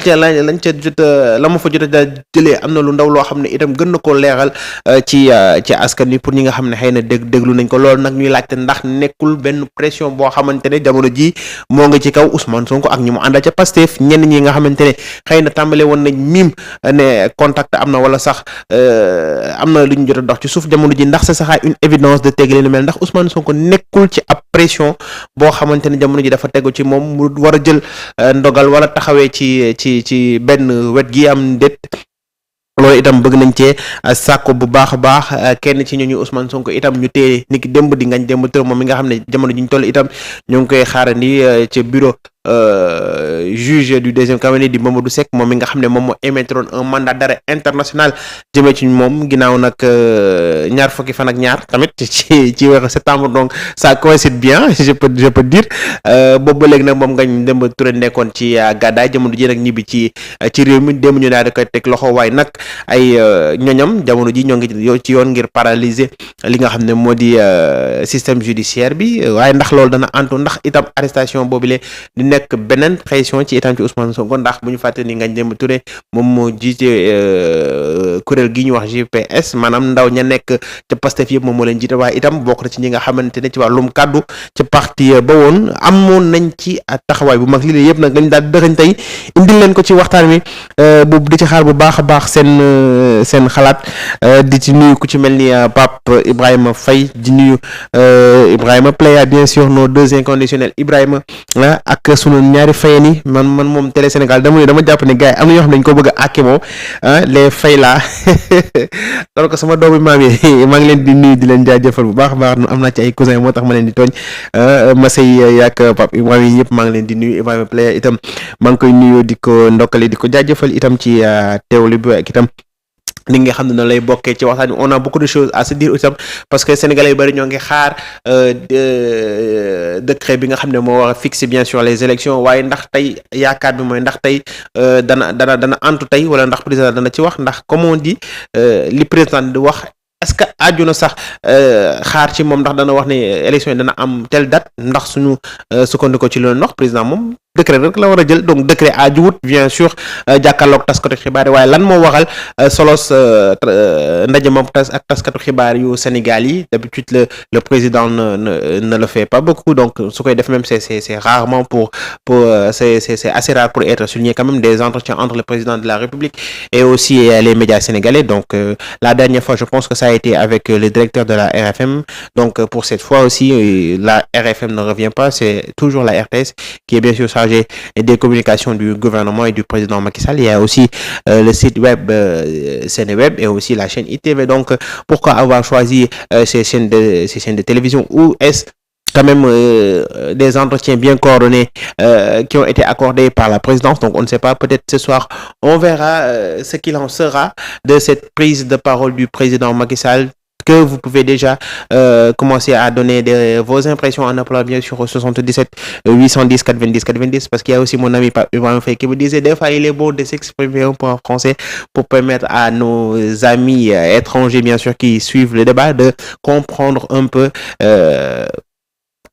lañ ca jot la ma fa jot a jëlee am na lu ndaw loo xam ne itam gën na koo leeral ci askan wi pour ñi nga xam ne xëy na déglu nañ ko loolu nag ñuy laajte ndax nekkul benn pression boo xamante ne jamono ji moo ngi ci kaw Ousmane Sonko ak ñu mu àndal ca Pastef ñenn ñi nga xamante ne xëy na tàmbale woon nañ mim ne contact am na wala sax am na lu ñu jot a dox ci suuf jamono ji ndax ça sera une évidence de teg leen mel ndax Ousmane Sonko nekkul ci ab pression boo xamante ne jamono ji dafa tegu ci moom mu war a jël ndogal wala taxawee ci benn wet gi am déet loolu itam bëgg nañ cee sàkko bu baax a baax kenn ci ñooñu Ousmane Sonko itam ñu téye niki démb di Ngagne Demba Touré moom mi nga xam ne jamono ji ñu toll itam ñu ngi koy xaarandi ci bureau juge du deuxième cabinet di Mamadou Seck moom mi nga xam ne moom moo émettroon un mandat d'arrêt international jëmee ci moom ginnaaw nag ñaar fukki fan ak ñaar tamit ci weeru septembre donc ça coïncide bien je peux dire boobu ba léegi nag moom Ngagne Demba Touré nekkoon ci gàddaay jamono ji nag ñibbi ci réew mi démb ñu daal di koy teg loxo waaye nag ay ñoñam jamono ji ñoo ngi ci yoon ngir paralyser li nga xam ne moo di système judiciaire bi waaye ndax loolu dana antu ndax itam arrestation boobule di nekk beneen pression ci itam ci Ousmane Sonko ndax bu ñu fàtte ni Ngagne Demba Touré moom moo jiite kuréel gi ñu wax GPS maanaam ndaw ña nekk ca Pastef yëpp moom moo leen jiite waaye itam bokk na ci ñi nga xamante ne ci wàllum kàddu ci parti ba woon amoon nañ ci taxawaay bu mag lii yëpp nag lañ daal di dëxañ tey indil leen ko ci waxtaan wi boobu di ci xaar bu baax a baax seen xalaat di ci nuyu ku ci mel ni Pape Ibrahima Faye di nuyu Ibrahima Pleya bien sûr nos deux inconditionnels Ibrahima ak sunu ñaari fayeen yi man moom Télé Sénégal dama jàpp ne gars yi am na ñoo xam ne dañ ko bëgg a àkke moom les fay laa donc sama doomu maam yi maa ngi leen di nuyu di leen jaajëfal bu baax a baax am naa ci ay cousin moo tax ma leen di tooñ Masey yaak Pape Ibrahima yi ñëpp maa ngi leen di nuyu Ibrahima Pleya itam maa ngi koy nuyu di ko ndokkale di ko jaajëfal itam ci teewlu bi ak itam li nga xam ne na lay bokkee ci waxtaan on a beaucoup de choses à se dire itam parce que sénégalais yu bëri ñoo ngi xaar décret bi nga xam ne moo war a fixer bien sûr les élections waaye ndax tey yaakaar bi mooy ndax tey dana antu tey wala ndax président dana ci wax ndax comme on dit li président di wax est-ce que aju na sax xaar ci moom ndax dana wax ne élection yi dana am telle date ndax suñu sukkandiku ci loolu wax président moom décret rek la war a jël donc décret ajuwut bien sûr jàkkaarloog taskatu xibaar yi waaye lan moo waxal solos ndaje moom ak taskatu xibaar yu Sénégal yi d'habitude le président ne le fait pas beaucoup donc su koy def même c'est rarement pour c'est assez rare pour être souligné quand même des entretiens entre le président de la République et aussi les médias sénégalais donc la dernière fois je pense que ça a été avec le directeur de la RFM donc pour cette fois aussi la RFM ne revient pas c'est toujours la RTS qui est bien sûr chargé des communications du gouvernement et du président Macky Sall. Il y a aussi le site web Seneweb et aussi la chaîne ITV. Donc, pourquoi avoir choisi ces chaînes de télévision où est-ce quand même des entretiens bien coordonnés qui ont été accordés par la présidence. Donc, on ne sait pas. Peut-être ce soir, on verra ce qu'il en sera de cette prise de parole du président Macky Sall, que vous pouvez déjà commencer à donner vos impressions en appelant bien sûr au 77 810 90 90 parce qu'il y a aussi mon ami Ibrahim Faye qui me disait des fois il est bon de s'exprimer un peu en français pour permettre à nos amis étrangers bien sûr qui suivent le débat de comprendre un peu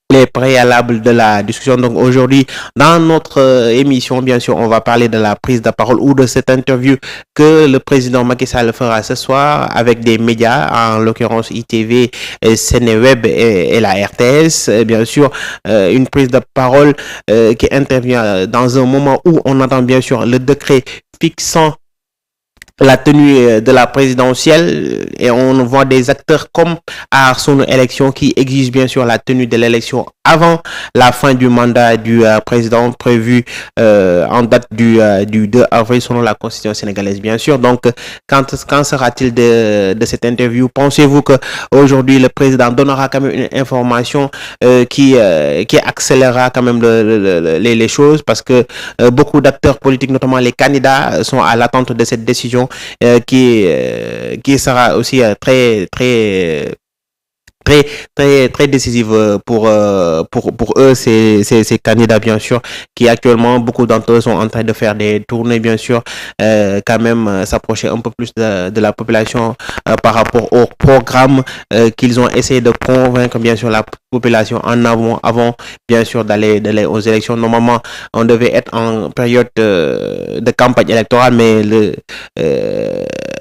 les préalables de la discussion. Donc aujourd'hui, dans notre émission, bien sûr, on va parler de la prise de parole ou de cette interview que le président Macky Sall fera ce soir avec des médias, en l'occurrence ITV, Seneweb et la RTS. Bien sûr, une prise de parole qui intervient dans un moment où on entend bien sûr le décret fixant la tenue de la présidentielle et on voit des acteurs comme Aar Sunu Élection qui exigent bien sûr la tenue de l'élection avant la fin du mandat du président prévu en date du 2 avril selon la constitution sénégalaise bien sûr. Donc quand sera-t-il de cette interview? Pensez-vous que aujourd'hui le président donnera quand même une information qui accélérera quand même les choses parce que beaucoup d'acteurs politiques notamment les candidats sont à l'attente de cette décision qui sera aussi très très très décisive pour eux, ces candidats bien sûr, qui actuellement beaucoup d'entre eux sont en train de faire des tournées bien sûr, quand même s'approcher un peu plus de la population par rapport au programme qu'ils ont essayé de convaincre bien sûr la population en avant bien sûr d'aller aux élections. Normalement, on devait être en période de campagne électorale, mais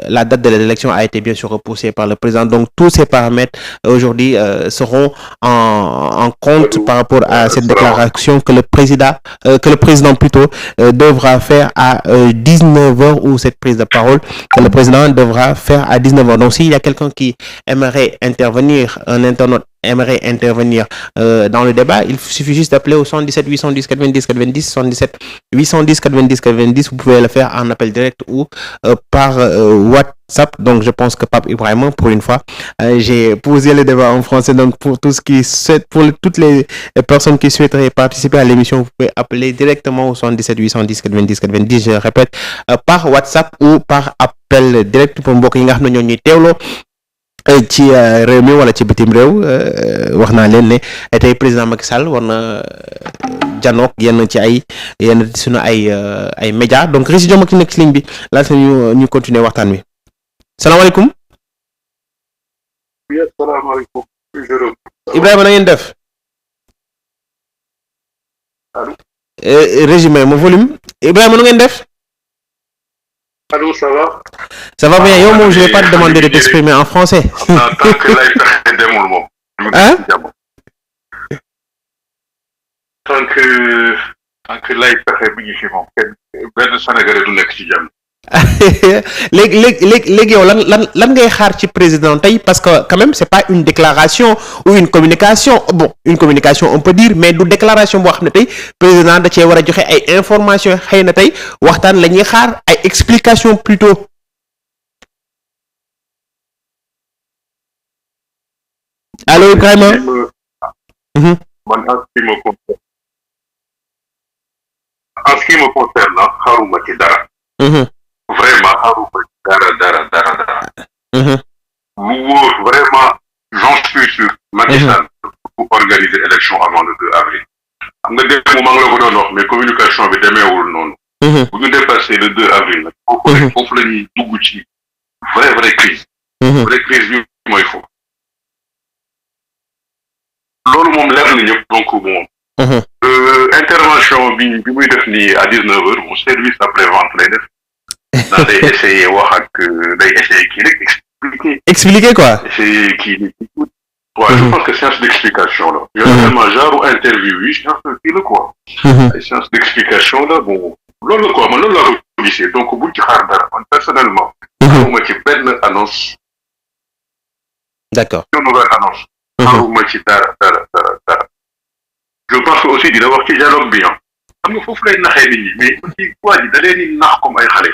la date de l'élection a été bien sûr repoussée par le président. Donc tous ces paramètres aujourd'hui seront en compte par rapport à cette déclaration que le président plutôt devra faire à 19h, ou cette prise de parole que le président devra faire à 19h. Donc s'il y a quelqu'un qui aimerait intervenir, un internaute aimerait intervenir dans le débat, il suffit juste d'appeler au 77 810 90 90, 77 810 90 90. Vous pouvez le faire en appel direct ou par WhatsApp. Donc je pense que Pape Ibrahima, pour une fois, j'ai posé le débat en français. Donc pour toutes les personnes qui souhaiteraient participer à l'émission, vous pouvez appeler directement au 77 810 90 90. Je répète, par WhatsApp ou par appel direct pour mbokk yi nga xam ne ñoo ñuy teewloo ci réew mi wala ci bitim réew. wax naa leen ne tey président Macky Sall war na janook yenn suñu ay médias. Donc Régis Dioma ki nekk ci ligne bi laata ñu continuer waxtaan wi. salaamaaleykum. oui asalaamaaleykum. Ibrahima na ngeen def. allo. régime mo volume. Ibrahima na ngeen def. Allô, ça va? Ça va bien. Yow moom je vais pas te demander de t'exprimer en français. Tant que lay fexe demul moom. Hein? Tant que lay fexe bi ngi fi moom benn Sénégalais du nekk ci jàmm. léegi yow lan ngay xaar ci président tey, parce que quand même c'est pas une déclaration ou une communication. Bon, une communication on peut dire, mais du déclaration boo xam ne tey président da cee war a joxe ay information. Xëy na tey waxtaan la ñuy xaar, ay explication plutôt. Allô Ibrahima. Man en ce qui me concerne xaruma ci dara. Vraiment xaruma ci dara. Lu wóor vraiment j'en suis sûr. Macky Sall pour organiser élection avant le 2 avril. Xam nga démb maa ngi la ko doon wax, mais communication bi demeewul noonu. Bu ñu dépassé le 2 avril nag. foofu la ñuy dugg ci vraie crise. Vraie crise bi mooy foofu. Loolu moom leer na ñëpp, donc bon. Intervention bi muy def nii à 19h mon service après-vente lay def. Ndax day essayer wax ak day essayer kii rek expliquer quoi. Essayer kii je pense que séance d'explication la. Yow vraiment genre interview yi séance kii la quoi. Ay séance d'explication la, bon loolu la quoi, man loolu laa ko gisee. Donc buñ ci xaar dara, man personnellement. xaruma ci benn annonce. D'accord. Une nouvelle annonce. xaruma ci dara. Je pense que aussi dina wax ci dialogue bi xam nga foofu lay naxee nit ñi, mais aussi waa ji da leen di nax comme ay xale.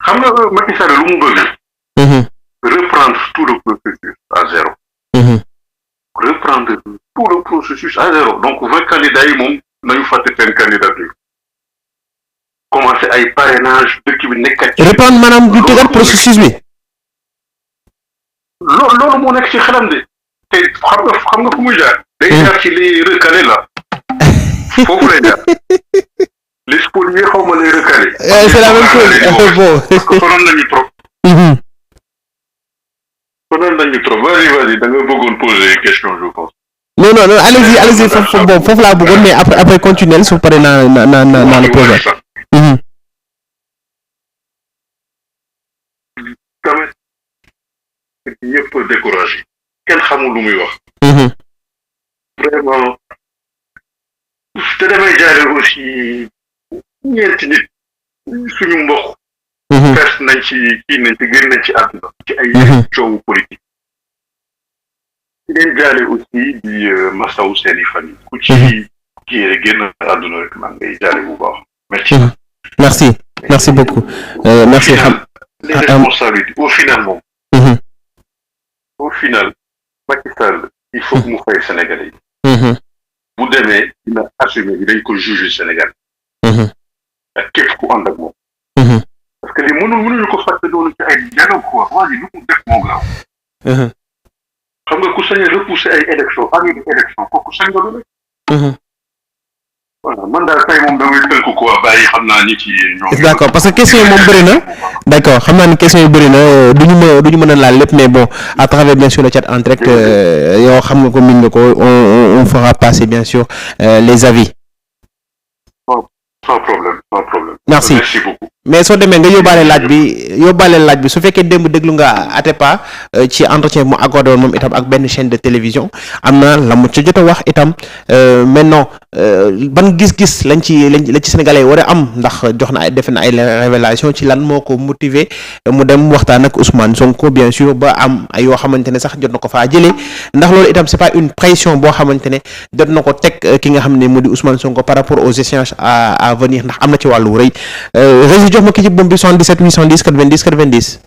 Xam nga Macky Sall lu mu bëgg. Reprendre tout le processus à zéro. Reprendre tout le processus à zéro. Donc 20 candidats yi moom nañu fàtte seen candidature. Commencer ay parrainage dëkk bi nekkat ci. Reprendre maanaam du tegaat processus bi. loolu moo nekk ci xelam de. te xam nga fu muy jaar. day jaar ci les recalés là. foofu lay jaar. les spoliés xaw ma les recalés. C'est la même chose. Bon. Parce que sonal nañu trop. Vas-y da nga bëggoon poser question je pense. Non allez-y foofu laa bëggoon, mais après continuer su paree naa le poser. Quand même ñëpp découragé. Kenn xamul lu muy wax. Vraiment te damay jaare aussi ñeenti nit suñu mbokk. perte nañ ci génn nañ ci àdduna ci ay coowu politique. ci leen jaare aussi di masawu seeni famille ku ci kii génn àdduna rek maa ngay jaare bu baax. Merci beaucoup. Merci. Les responsabilités au final moom. Au final Macky Sall il faut que mu fay Sénégalais yi. Bu demee dina assumer bi dañ ko juger Sénégal. ak képp ku ànd ak moom. Parce que li mënuñu ko fàtte doon ci ay dialogue quoi, waa ji lu mu def moo gaaw. ku sañ a repousser ay élection année élection kooku sañ nga lu nekk. voilà man daal tey moom damay tënk quoi bàyyi xam naa nit yi ñoom. d'accord parce que question yi moom bëri na d'accord xam naa ni question yi bëri na du ñu mën a laal lépp mais bon à travers bien sûr le chat en direct yoo xam nga ko min nga ko on fera passer bien sûr les avis. sans problème. merci beaucoup. mais soo demee nga yóbbaale laaj bi su fekkee démb déglu nga Atepa ci entretien mu accordé woon moom itam ak benn chaîne de télévision am na la mu ci jot a wax itam maintenant ban gis-gis la ci sénégalais war a am ndax jox na defe na ay révélation ci lan moo ko motiver mu dem waxtaan ak Ousmane Sonko bien sûr ba am ay yoo xamante ne sax jot na ko faa jëlee ndax loolu itam c'est pas une pression boo xamante ne jot na ko teg ki nga xam ne mu di Ousmane Sonko par rapport aux échéances à venir ndax am na ci wàllu rëy jox ma ki ci bombi 77 810 90 90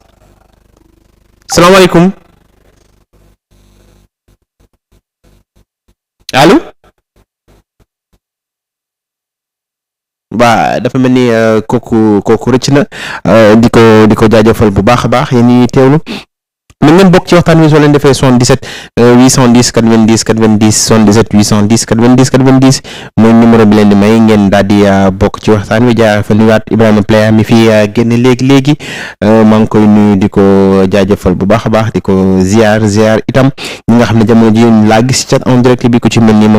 salaamaaleykum allo ba dafa mel ni kooku rëcc na di ko jaajëfal bu baax a baax yéen ñi teewlu mën ngeen bokk ci waxtaan wi soo leen defee 77 810 90 90 77 810 90 90 mooy numéro bi leen di may ngeen daal di bokk ci waxtaan wi jaar fa nuyuwaat Ibrahima Pleya mi fi génn léegi maa ngi koy nuyu di ko jaajëfal bu baax a baax di ko ziar itam ñi nga xam ne jamono ji laa gis chat en direct bi ko ci mel ni moom